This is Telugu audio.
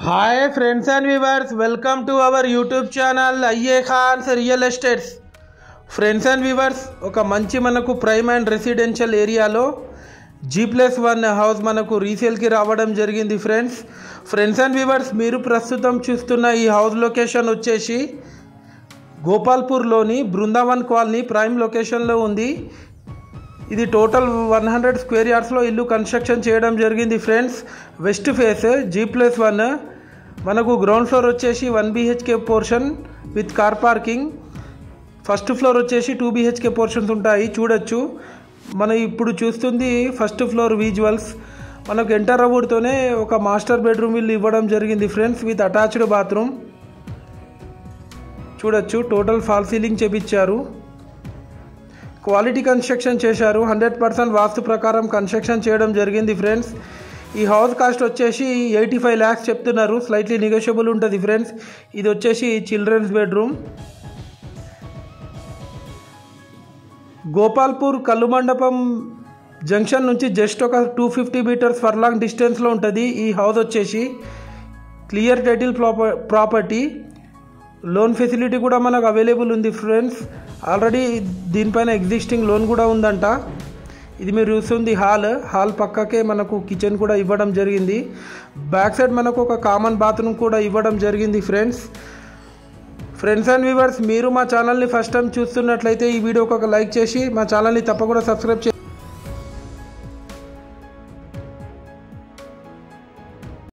Hi friends and viewers, welcome to our YouTube channel IA Khan's real estates. Friends and viewers, ఒక మంచి మనకు ప్రైమ్ అండ్ రెసిడెన్షియల్ ఏరియాలో G+1 హౌస్ మనకు రీసేల్కి రావడం జరిగింది. ఫ్రెండ్స్ అండ్ వ్యూవర్స్, మీరు ప్రస్తుతం చూస్తున్న ఈ హౌస్ లొకేషన్ వచ్చేసి గోపాల్పూర్లోని బృందావన్ కాలనీ ప్రైమ్ లొకేషన్లో ఉంది. ఇది టోటల్ 100 స్క్వేర్ యార్డ్స్లో ఇల్లు కన్స్ట్రక్షన్ చేయడం జరిగింది. ఫ్రెండ్స్, వెస్ట్ ఫేస్ G+1 మనకు గ్రౌండ్ ఫ్లోర్ వచ్చేసి 1 BHK portion with car parking. First floor వచ్చేసి 2 BHK పోర్షన్స్ ఉంటాయి. చూడొచ్చు, మనం ఇప్పుడు చూస్తుంది ఫస్ట్ ఫ్లోర్ విజువల్స్. మనకు ఎంటర్ అవ్వడంతోనే ఒక మాస్టర్ బెడ్రూమ్ ఇల్లు ఇవ్వడం జరిగింది ఫ్రెండ్స్, విత్ అటాచ్డ్ బాత్రూమ్. చూడొచ్చు, టోటల్ ఫాల్ సీలింగ్ చేపించారు, క్వాలిటీ కన్స్ట్రక్షన్ చేశారు. 100% వాస్తు ప్రకారం కన్స్ట్రక్షన్ చేయడం జరిగింది. ఫ్రెండ్స్, ఈ హౌస్ కాస్ట్ వచ్చేసి 85 lakhs చెప్తున్నారు. స్లైట్లీ నెగోషియబుల్ ఉంటుంది. ఫ్రెండ్స్, ఇది వచ్చేసి చిల్డ్రన్స్ బెడ్రూమ్. గోపాల్పూర్ కల్లు మండపం జంక్షన్ నుంచి జస్ట్ ఒక 250 meters ఫర్లాంగ్ డిస్టెన్స్లో ఉంటుంది. ఈ హౌస్ వచ్చేసి clear title property, loan facility కూడా మనకు అవైలబుల్ ఉంది. ఫ్రెండ్స్, ఆల్రెడీ దీనిపైన ఎగ్జిస్టింగ్ లోన్ కూడా ఉందంట. ఇది మీరు చూస్తుంది హాల్ పక్కకే మనకు కిచెన్ కూడా ఇవ్వడం జరిగింది. బ్యాక్ సైడ్ మనకు ఒక కామన్ బాత్రూమ్ కూడా ఇవ్వడం జరిగింది. ఫ్రెండ్స్ అండ్ వ్యూవర్స్, మీరు మా ఛానల్ని ఫస్ట్ టైం చూస్తున్నట్లయితే ఈ వీడియోకి ఒక లైక్ చేసి మా ఛానల్ని తప్పకుండా సబ్స్క్రైబ్ చేయండి.